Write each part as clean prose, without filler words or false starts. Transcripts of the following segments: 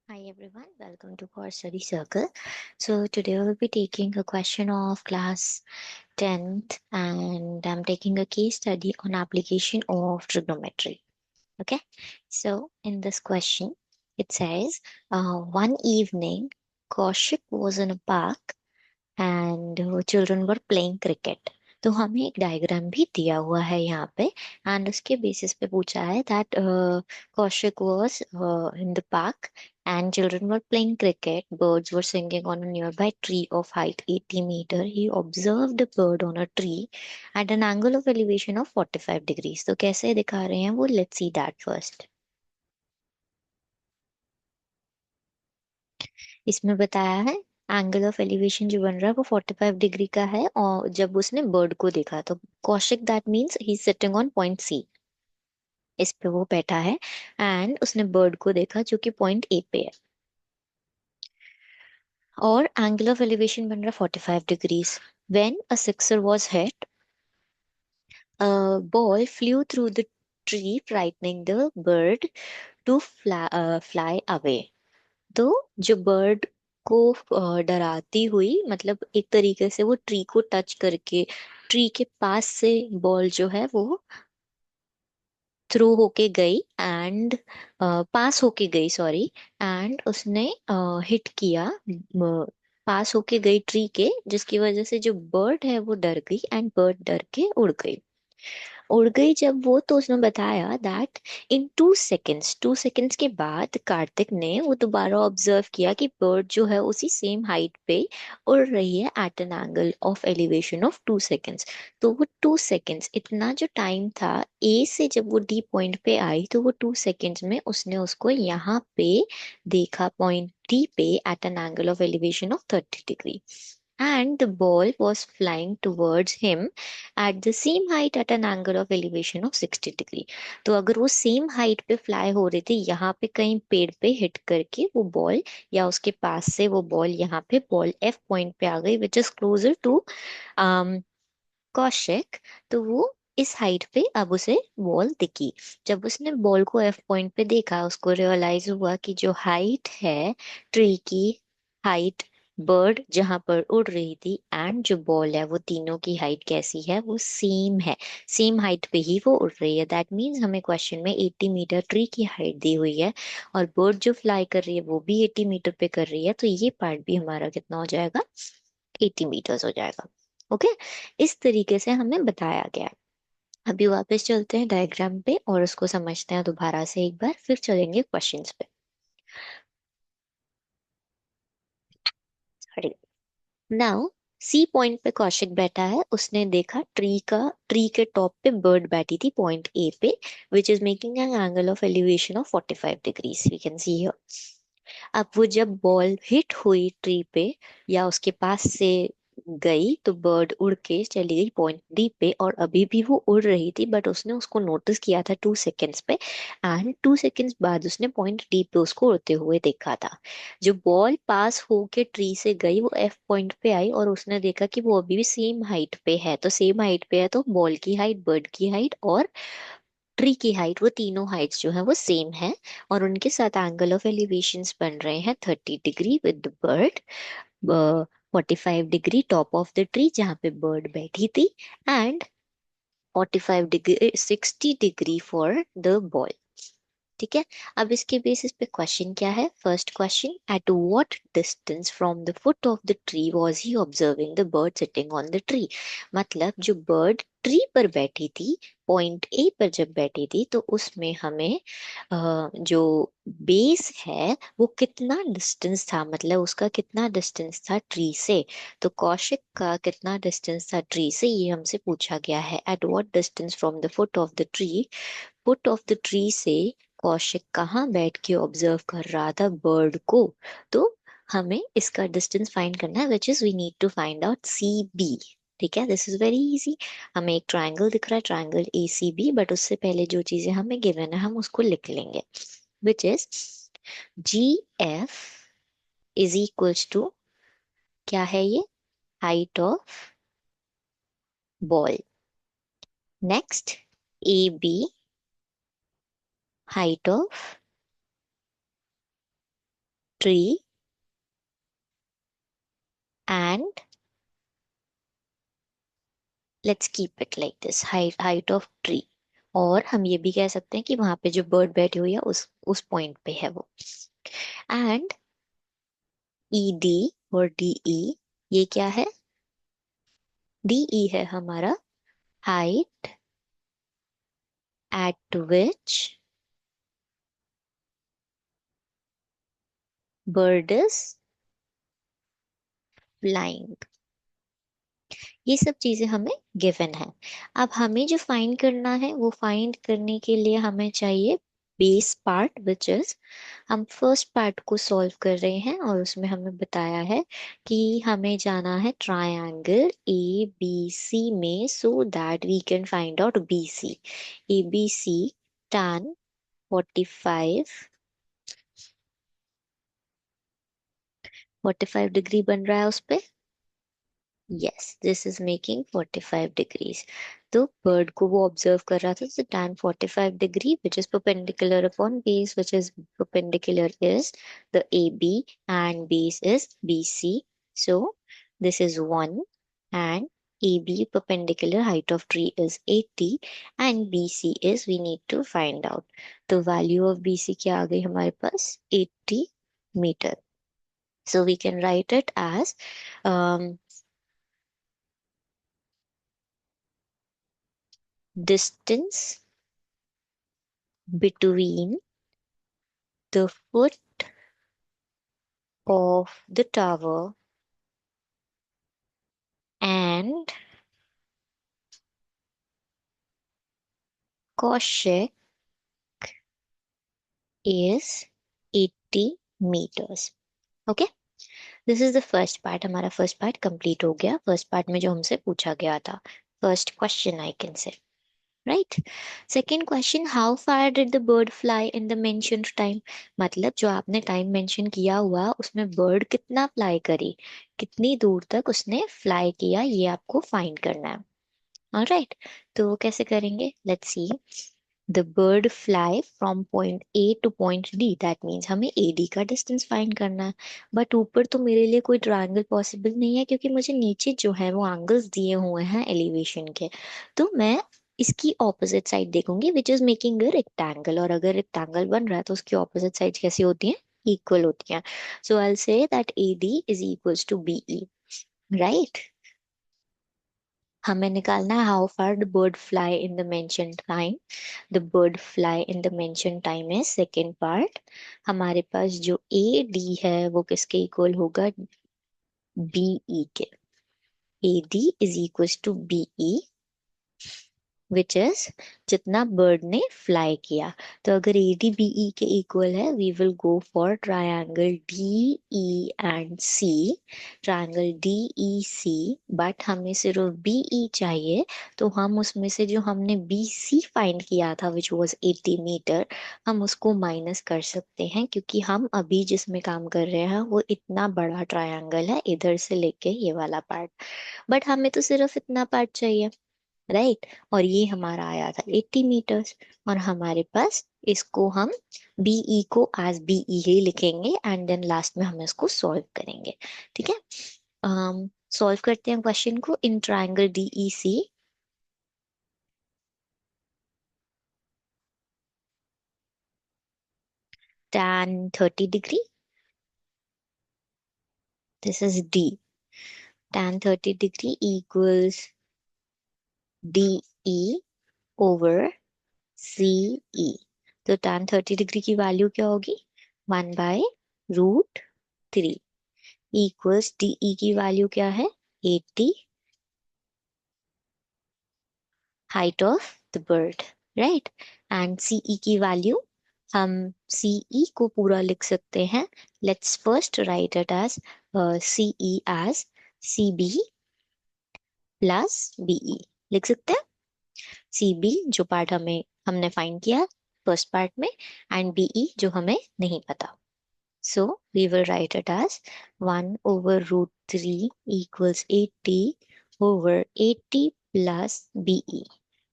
Hi everyone, welcome to Core Study Circle. So today we'll be taking a question of class 10th and I'm taking a case study on application of trigonometry. Okay, so in this question it says one evening Kaushik was in a park and children were playing cricket. तो हमें एक diagram भी दिया हुआ है यहाँ पे and उसके बेसिस पे पूछा है that Kaushik was in the park and children were playing cricket. Birds were singing on a nearby tree of height 80 meter. He observed a bird on a tree at an angle of elevation of 45 degrees. तो कैसे दिखा रहे हैं वो? Let's see that first. इसमें बताया है angle of elevation जो बन रहा है वो 45 डिग्री का है और जब उसने बर्ड को देखा तो Kaushik that means he sitting on point C, इस पे वो बैठा है एंड उसने बर्ड को देखा जो कि पॉइंट ए पे है और एंगल ऑफ एलिवेशन बन रहा है 45 degrees. When a sixer was hit, a ball flew through the tree frightening the bird to fly away. तो जो बर्ड को डराती हुई, मतलब एक तरीके से वो ट्री को टच करके ट्री के पास से बॉल जो है वो थ्रू होके गई एंड पास होके गई, सॉरी, एंड उसने हिट किया, पास होके गई ट्री के, जिसकी वजह से जो बर्ड है वो डर गई एंड बर्ड डर के उड़ गई जब वो, तो उसने बताया दैट इन 2 सेकेंड्स, 2 सेकेंड्स के बाद कार्तिक ने वो दोबारा ऑब्जर्व किया कि बर्ड जो है उसी सेम हाइट पे उड़ रही है at an angle of elevation of 2 seconds. तो वो 2 सेकेंड्स, इतना जो टाइम था ए से जब वो डी पॉइंट पे आई, तो वो 2 सेकेंड्स में उसने उसको यहाँ पे देखा पॉइंट डी पे at an angle of elevation of 30 degree. And the ball was flying towards him at the same height at an angle of elevation of 60 degree. तो अगर वो सेम हाइट पे फ्लाई हो रही थी, यहाँ पे कहीं पेड़ पे हिट करके वो बॉल, या उसके पास से वो बॉल यहाँ पे बॉल एफ पॉइंट पे आ गई which is closer to Kaushik, तो वो इस हाइट पे अब उसे बॉल दिखी. जब उसने बॉल को एफ पॉइंट पे देखा, उसको रियलाइज हुआ कि जो हाइट है ट्री की, हाइट बर्ड जहां पर उड़ रही थी एंड जो बॉल है, वो तीनों की हाइट कैसी है? वो सेम है. सेम हाइट पे ही वो उड़ रही है. दैट मीन्स हमें क्वेश्चन में 80 मीटर ट्री की हाइट दी हुई है और बर्ड जो फ्लाई कर रही है वो भी 80 मीटर पे कर रही है, तो ये पार्ट भी हमारा कितना हो जाएगा? 80 मीटर्स हो जाएगा. ओके, इस तरीके से हमें बताया गया है. अभी वापस चलते हैं डायग्राम पे और उसको समझते हैं दोबारा से एक बार, फिर चलेंगे क्वेश्चंस पे. नाउ सी पॉइंट पे कौशिक बैठा है. उसने देखा ट्री के टॉप पे बर्ड बैठी थी पॉइंट ए पे, which is making an angle of elevation of 45 degrees, we can see here. अब वो जब बॉल हिट हुई ट्री पे या उसके पास से गई, तो बर्ड उड़ के चली गई पॉइंट डी पे और अभी भी वो उड़ रही थी, बट उसने उसको नोटिस किया था 2 सेकेंड्स पे एंड 2 सेकेंड्स बाद उसने पॉइंट डी पे उसको उड़ते हुए देखा था. जो बॉल पास होके ट्री से गई वो एफ पॉइंट पे आई और उसने देखा कि वो अभी भी सेम हाइट पे है. तो सेम हाइट पे है तो बॉल की हाइट, बर्ड की हाइट और ट्री की हाइट, वो तीनों हाइट्स जो है वो सेम है और उनके साथ एंगल ऑफ एलिवेशंस बन रहे हैं 30 degree with the bird, 45 degree top of the tree जहाँ पे बर्ड बैठी थी and 45 degree 60 degree for the ball. ठीक है. अब इसके बेसिस पे क्वेश्चन क्या है? First question, at what distance from the foot of the tree was he observing the bird sitting on the tree. मतलब जो बर्ड ट्री पर बैठी थी, पॉइंट ए पर जब बैठी थी, तो उसमें हमें जो बेस है वो कितना डिस्टेंस था, मतलब उसका कितना डिस्टेंस था ट्री से. तो कौशिक का कितना डिस्टेंस था ट्री से, ये हमसे पूछा गया है. At what distance from the foot of the tree, foot of the tree से कौशिक कहाँ बैठ के ऑब्जर्व कर रहा था बर्ड को. तो हमें इसका डिस्टेंस फाइंड करना है, which is we need to find out C B. ठीक है, दिस इज वेरी इजी. हमें एक ट्राइंगल दिख रहा है, triangle A C B, but उससे पहले जो चीजें हमें गिवन है हम उसको लिख लेंगे, which is G F is equals to, क्या है ये? Height of ball. Next A B, height of tree and let's keep it like this, height of tree. और हम ये भी कह सकते हैं कि वहां पे जो बर्ड बैठी हुई है उस पॉइंट पे है वो। एंड ईडी और डीई, ये क्या है? डीई है हमारा height eight which bird is flying. ये सब चीजें हमें गिवन है। अब हमें जो फाइंड करना है वो फाइंड करने के लिए हमें चाहिए बेस पार्ट विच इज, हम फर्स्ट पार्ट को सॉल्व कर रहे हैं और उसमें हमें बताया है कि हमें जाना है ट्रायंगल ए बी सी में so that we can find out B C. A B C tan 45 degree बन रहा है उस पे। Yes, this is making 45 degrees. तो बर्ड को वो ऑब्जर्व कर रहा था, so tan 45 degree which is perpendicular upon base which is perpendicular is the AB and base is BC. So this is 1 and AB perpendicular height of tree is 80 and BC is we need to find out. The value of BC क्या आ गई हमारे पास? 80 meter. So we can write it as um, distance between the foot of the tower and Koshek is 80 meters. Okay, this is the first part. हमारा first part complete हो गया, first part में जो हमसे पूछा गया था, first question I can say. Right. Second question, how far did the bird fly in the mentioned time? मतलब जो आपने टाइम मेंशन किया हुआ उसमें बर्ड कितना फ्लाई करी, कितनी दूर तक उसने फ्लाई किया, ये आपको फाइंड करना है। ऑलराइट, तो वो कैसे करेंगे? Let's see. The bird fly from point A to point D, that means हमें ए डी का डिस्टेंस फाइंड करना है। बट ऊपर तो मेरे लिए कोई ट्रायंगल पॉसिबल नहीं है क्योंकि मुझे नीचे जो है वो एंगल्स दिए हुए हैं एलिवेशन के। तो मैं इसकी ऑपोजिट साइड देखूंगी विच इज मेकिंग अ रेक्टेंगल, और अगर रेक्टेंगल बन रहा है तो उसकी ऑपोजिट साइड कैसी होती है? इक्वल होती हैं। So I will say that A D is equals to B E. Right, हमें निकालना है how far the bird fly in the mention time. The bird fly in the mention time है second part. हमारे पास जो A D है वो किसके इक्वल होगा? बीई के। A D is equal to BE which is जितना बर्ड ने फ्लाई किया। तो अगर ए डी बी ई के इक्वल है we will go for triangle D E and C. Triangle D E C, but हमें सिर्फ बी ई चाहिए। तो हम उसमें से जो हमने बी सी फाइंड किया था विच वॉज 80 मीटर, हम उसको माइनस कर सकते हैं क्योंकि हम अभी जिसमें काम कर रहे हैं वो इतना बड़ा ट्रायंगल है इधर से लेके ये वाला पार्ट। बट हमें तो सिर्फ इतना पार्ट चाहिए। राइट, और ये हमारा आया था 80 मीटर्स। और हमारे पास इसको हम बीई को एज बीई ही लिखेंगे एंड देन लास्ट में हम इसको सॉल्व करेंगे। ठीक है, सॉल्व करते हैं क्वेश्चन को in triangle DE C. tan 30 degree, this is D. tan 30 degree equals DE over CE. तो tan 30 डिग्री की वैल्यू क्या होगी? 1/√3 इक्वल्स डीई की वैल्यू क्या है? 80 height of the bird. Right, and CE की वैल्यू, हम सीई को पूरा लिख सकते हैं। Let's first write it as CE as C B plus BE. लिख सकते हैं सी बी जो पार्ट हमने फाइंड किया फर्स्ट पार्ट में, एंड बीई जो हमें नहीं पता। So we will write it as 1/√3 equals 80 over 80 plus BE.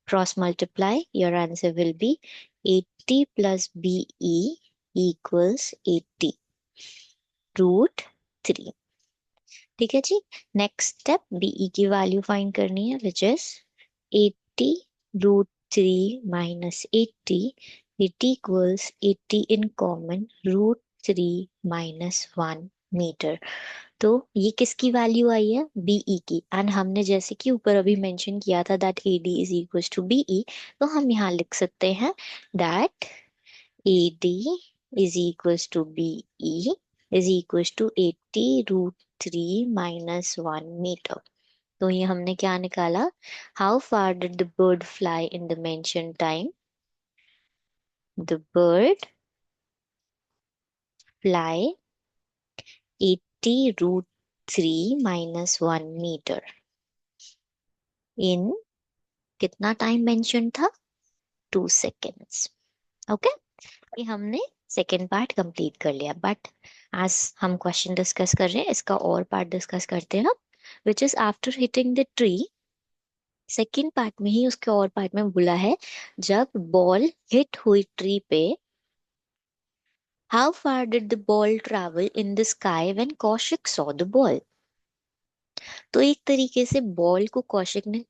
Cross multiply, your answer will be 80 plus BE equals 80. √3। ठीक है जी। नेक्स्ट स्टेप, बीई की वैल्यू फाइंड करनी है, which is 80 √3 minus 80, it equals 80 in common √3 minus 1 metre. तो ये किसकी value आई है, बीई की। एंड हमने जैसे कि ऊपर अभी मेंशन किया था that AD is equal to BE, तो हम यहाँ लिख सकते हैं that AD is equal to BE is equal to 80 √3 minus 1 metre. तो ये हमने क्या निकाला, how far did the bird fly in the mention time, the bird fly 80 √3 minus 1 metre in, कितना टाइम मेंशन था, 2 सेकेंड्स। ओके, ये हमने second part complete कर लिया। बट आज हम क्वेश्चन डिस्कस कर रहे हैं, इसका और पार्ट डिस्कस करते हैं, which is after hitting the tree. Second part में ही उसके और पार्ट में बोला है, जब बॉल हिट हुई ट्री पे, how far did the ball travel in the sky when Kaushik saw the ball. तो एक तरीके से बॉल को कौशिक ने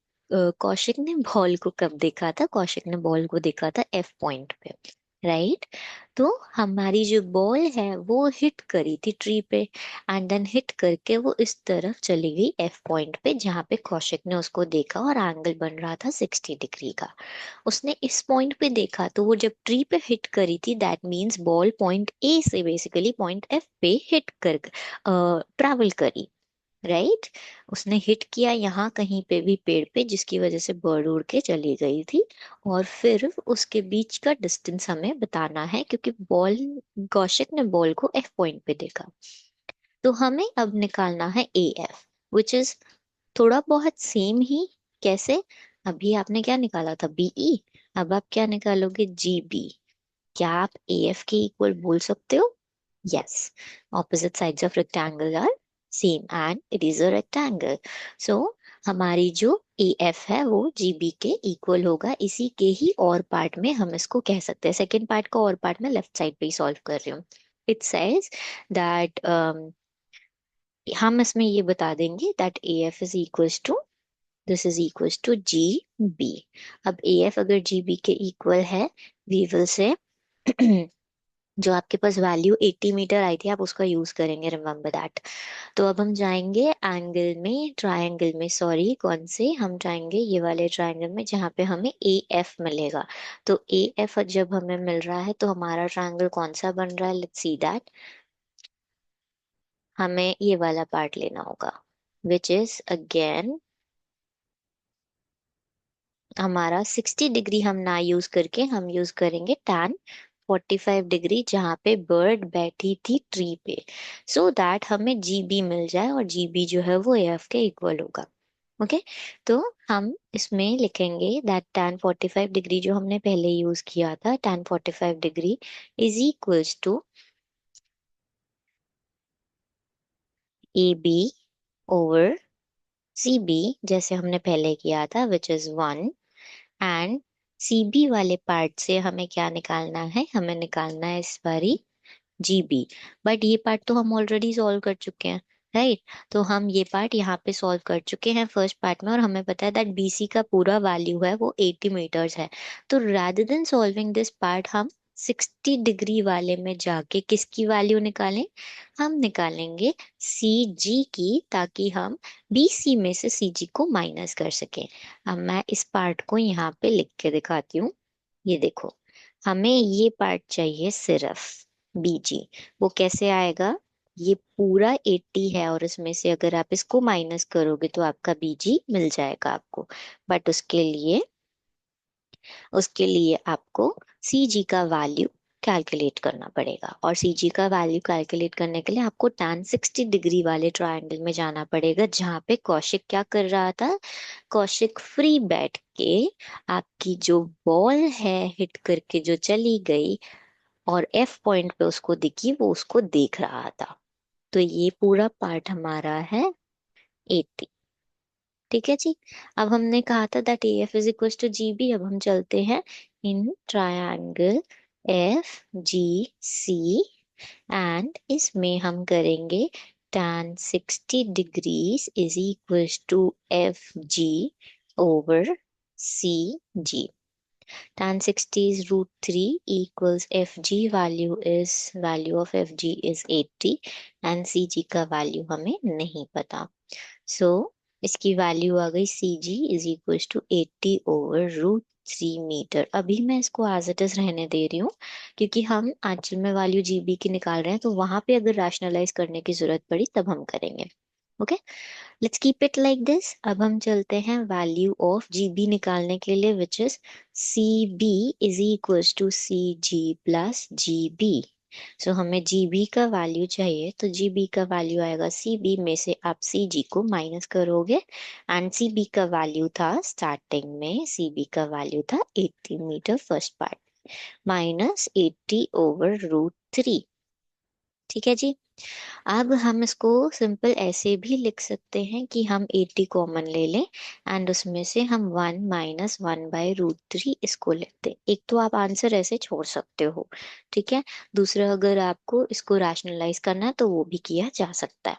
बॉल को कब देखा था, कौशिक ने बॉल को देखा था एफ पॉइंट पे, राइट। तो हमारी जो बॉल है वो हिट करी थी ट्री पे, एंड देन हिट करके वो इस तरफ चली गई एफ पॉइंट पे, जहाँ पे कौशिक ने उसको देखा और एंगल बन रहा था 60 डिग्री का। उसने इस पॉइंट पे देखा, तो वो जब ट्री पे हिट करी थी, that means ball point A से बेसिकली पॉइंट एफ पे हिट कर ट्रैवल करी, राइट। उसने हिट किया यहाँ कहीं पे भी पेड़ पे, जिसकी वजह से बर्ड उड़ के चली गई थी। और फिर उसके बीच का डिस्टेंस हमें बताना है, क्योंकि बॉल, कौशिक ने बॉल को एफ पॉइंट पे देखा। तो हमें अब निकालना है ए एफ, विच इज थोड़ा बहुत सेम ही। कैसे, अभी आपने क्या निकाला था, बीई, अब आप क्या निकालोगे, जी बी। क्या आप ए एफ के इक्वल बोल सकते हो, yes, opposite sides of rectangle are same and it is a rectangle, so हमारी जो AF है वो GB के इक्वल होगा। इसी के ही और पार्ट में हम इसको कह सकते हैं, सेकेंड पार्ट का और पार्ट में लेफ्ट साइड पे ही सॉल्व कर रही हूँ। इट सेज दैट हम इसमें ये बता देंगे that AF is equals to, this is equals to GB। अब AF अगर GB के इक्वल है, वी विल से जो आपके पास वैल्यू 80 मीटर आई थी आप उसका यूज करेंगे, रिमेम्बर दैट। तो अब हम जाएंगे एंगल में, ट्रायंगल में, सॉरी कौन से, हम जाएंगे ये वाले ट्रायंगल में जहाँ पे हमें ए एफ मिलेगा। तो ए एफ जब हमें मिल रहा है तो हमारा ट्रायंगल कौन सा बन रहा है, लेट्स सी दैट। हमें ये वाला पार्ट लेना होगा, विच इज अगेन हमारा 60 डिग्री हम ना यूज करके हम यूज करेंगे tan 45 डिग्री, जहाँ पे बर्ड बैठी थी ट्री पे, सो दैट हमें जीबी मिल जाए, और जीबी जो है वो एफ के इक्वल होगा। ओके, तो हम इसमें लिखेंगे दैट tan 45 डिग्री जो हमने पहले यूज किया था, tan 45 डिग्री is equals to A B over C B, जैसे हमने पहले किया था, विच इज 1। एंड सीबी वाले पार्ट से हमें क्या निकालना है, हमें निकालना है इस बारी जीबी। बट ये पार्ट तो हम ऑलरेडी सॉल्व कर चुके हैं, राइट। तो हम ये पार्ट यहाँ पे सॉल्व कर चुके हैं फर्स्ट पार्ट में, और हमें पता है दैट बीसी का पूरा वैल्यू है वो 80 मीटर्स है। तो rather than solving this part, हम 60 डिग्री वाले में जाके किसकी वैल्यू निकालें, हम निकालेंगे सी जी की, ताकि हम बीसी में से सी जी को माइनस कर सकें। अब मैं इस पार्ट को यहाँ पे लिख के दिखाती हूँ, ये देखो, हमें ये पार्ट चाहिए सिर्फ बीजी। वो कैसे आएगा, ये पूरा 80 है और इसमें से अगर आप इसको माइनस करोगे तो आपका बीजी मिल जाएगा आपको। बट उसके लिए आपको सी जी का वैल्यू कैलकुलेट करना पड़ेगा, और सी जी का वैल्यू कैलकुलेट करने के लिए आपको tan 60 डिग्री वाले ट्रायंगल में जाना पड़ेगा, जहाँ पे कौशिक क्या कर रहा था, कौशिक फ्री बैठ के आपकी जो बॉल है हिट करके जो चली गई और एफ पॉइंट पे उसको दिखी, वो उसको देख रहा था। तो ये पूरा पार्ट हमारा है 80। ठीक है जी। अब हमने कहा था that A F is equal to G B, अब हम चलते हैं in triangle F G C, and इसमें हम करेंगे tan 60 degrees is equal to F G over C G. Tan 60 is root 3 equals fg value of fg is 80 and cg का value हमें नहीं पता. सो इसकी वैल्यू आ गई सी जी इज इक्वल टू 80/√3 मीटर. अभी मैं इसको एज इट इज रहने दे रही हूँ क्योंकि हम एक्चुअल में वैल्यू जीबी की निकाल रहे हैं, तो वहां पे अगर रैशनलाइज करने की जरूरत पड़ी तब हम करेंगे. Okay, let's keep it like this. अब हम चलते हैं वैल्यू ऑफ जीबी निकालने के लिए, which is C B is equals to C G plus G B. So हमें जीबी का वैल्यू चाहिए, तो जीबी का वैल्यू आएगा सी बी में से आप सी जी को माइनस करोगे. एंड सी बी का वैल्यू था स्टार्टिंग में, सी बी का वैल्यू था 80 मीटर फर्स्ट पार्ट, माइनस 80/√3. ठीक है जी. अब हम इसको सिंपल ऐसे भी लिख सकते हैं कि हम 80 कॉमन ले लें एंड उसमें से हम 1 - 1/√3 इसको लेते हैं. एक तो आप आंसर ऐसे छोड़ सकते हो, ठीक है. दूसरा, अगर आपको इसको रैशनलाइज करना है तो वो भी किया जा सकता है.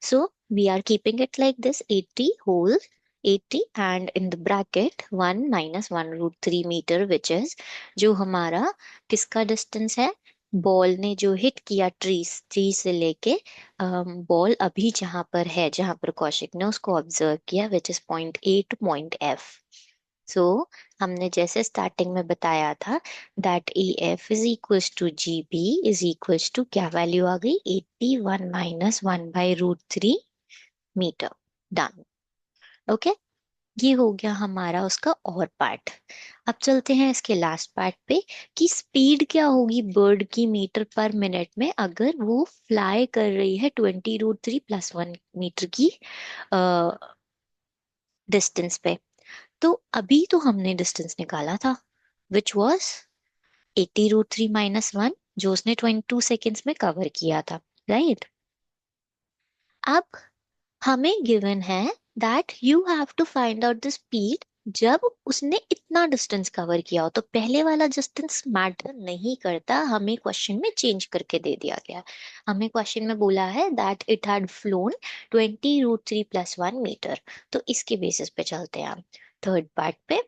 So we are keeping it like this, 80 whole 80 and in the bracket 1 - 1√3 metre, which is जो हमारा किसका डिस्टेंस है, बॉल ने जो हिट किया ट्री से लेके बॉल अभी जहां पर है, जहां पर कौशिक ने उसको ऑब्जर्व किया, which is point A to point F. So हमने जैसे स्टार्टिंग में बताया था that A F is equals to G B is equals to क्या वैल्यू आ गई, 81 - 1/√3 मीटर. डन. ओके, ये हो गया हमारा उसका और पार्ट. अब चलते हैं इसके लास्ट पार्ट पे कि स्पीड क्या होगी बर्ड की मीटर पर मिनट में अगर वो फ्लाई कर रही है 20√3 + 1 मीटर की डिस्टेंस पे. तो अभी तो हमने डिस्टेंस निकाला था विच वॉज 80√3 - 1, जो उसने 22 सेकेंड्स में कवर किया था, राइट. अब हमें गिवन है that you have to find out the speed जब उसने इतना डिस्टेंस कवर किया हो. तो पहले वाला डिस्टेंस मैटर नहीं करता, हमें क्वेश्चन में चेंज करके दे दिया गया. हमें क्वेश्चन में बोला है that it had flown 20√3 + 1 metre. तो इसके बेसिस पे चलते हैं हम थर्ड पार्ट पे.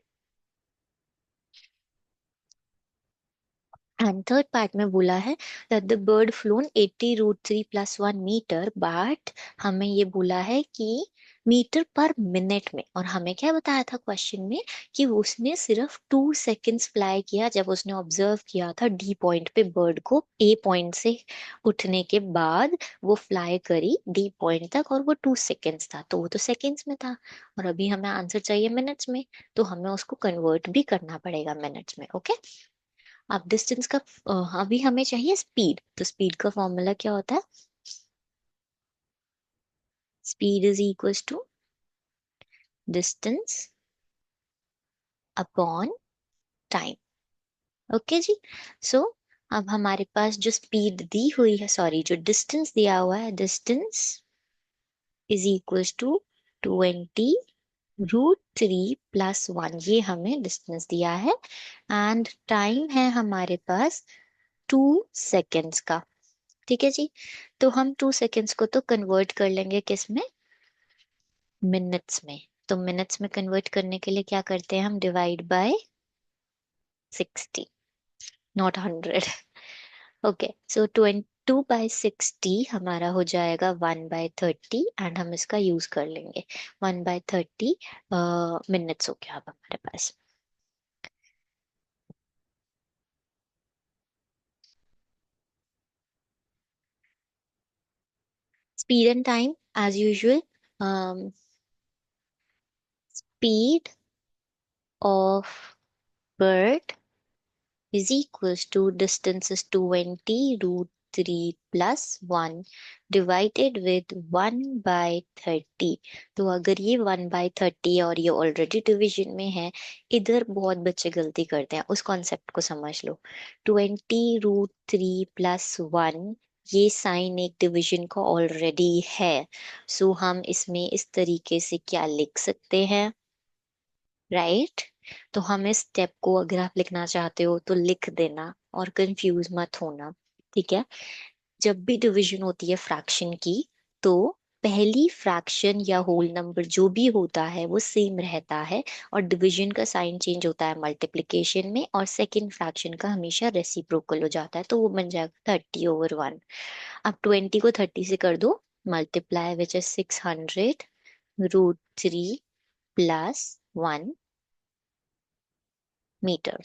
एंड थर्ड पार्ट में बोला है that the bird flown 80√3 + 1 metre, but हमें ये बोला है कि मीटर पर मिनट में. और हमें क्या बताया था क्वेश्चन में कि उसने सिर्फ 2 सेकेंड्स फ्लाई किया जब उसने ऑब्जर्व किया था डी पॉइंट पे बर्ड को, ए पॉइंट से उठने के बाद वो फ्लाई करी डी पॉइंट तक और वो 2 सेकेंड्स था, तो वो तो सेकेंड्स में था. और अभी हमें आंसर चाहिए मिनट्स में, तो हमें उसको कन्वर्ट भी करना पड़ेगा मिनट्स में. ओके, अब डिस्टेंस का अभी हमें चाहिए स्पीड. तो स्पीड का फॉर्मूला क्या होता है, speed is equals to distance upon time. Okay जी. सो अब हमारे पास जो स्पीड दी हुई है, सॉरी जो डिस्टेंस दिया हुआ है, डिस्टेंस इज इक्वल्स टू 20√3 + 1, ये हमें डिस्टेंस दिया है. एंड टाइम है हमारे पास 2 सेकेंड्स का. ठीक है जी. तो हम 2 सेकेंड्स को तो कन्वर्ट कर लेंगे किस में, मिनट्स में. तो मिनट्स में कन्वर्ट करने के लिए क्या करते हैं हम, डिवाइड बाय 60, नॉट 100. ओके, सो 2/60 हमारा हो जाएगा 1/30 एंड हम इसका यूज कर लेंगे. 1/30 मिनट्स हो गया अब हमारे पास. Speed and time as usual. Speed of bird is equals to distance is 20√3 + 1 divided with 1/30. तो अगर ये 1/30 और ये ऑलरेडी डिवीजन में है, इधर बहुत बच्चे गलती करते हैं, उस कॉन्सेप्ट को समझ लो. 20√3 + 1, ये साइन एक डिवीजन का ऑलरेडी है. सो हम इसमें इस तरीके से क्या लिख सकते हैं, राइट. तो हम इस स्टेप को अगर आप लिखना चाहते हो तो लिख देना और कंफ्यूज मत होना. ठीक है। जब भी डिवीजन होती है फ्रैक्शन की, तो पहली फ्रैक्शन या होल नंबर जो भी होता है वो सेम रहता है, और डिवीजन का साइन चेंज होता है मल्टीप्लिकेशन में, और सेकंड फ्रैक्शन का हमेशा रेसिप्रोकल हो जाता है, तो वो बन जाएगा 30/1। अब 20 को 30 से कर दो multiply, which is 600√3 + 1 metre.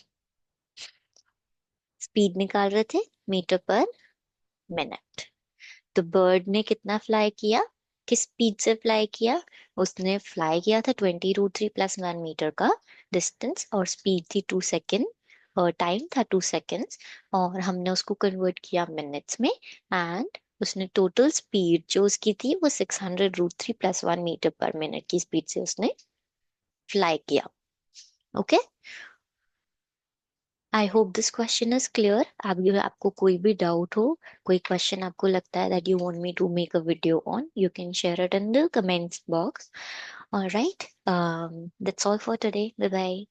Speed निकाल रहे थे मीटर पर मिनट। तो बर्ड ने कितना फ्लाई किया, किस स्पीड से फ्लाई किया? उसने फ्लाई किया था 20√3 + 1 मीटर का डिस्टेंस, और स्पीड थी 2 सेकेंड, और टाइम था 2 सेकेंड्स, और हमने उसको कन्वर्ट किया मिनट्स में। एंड उसने टोटल स्पीड जो उसकी थी वो 600√3 + 1 मीटर पर मिनट की स्पीड से उसने फ्लाई किया। Okay, I hope this question is clear. आपको कोई भी डाउट हो, कोई क्वेश्चन आपको लगता है that you want me to make a video on, you can share it in the comments box. Alright, that's all for today, bye bye.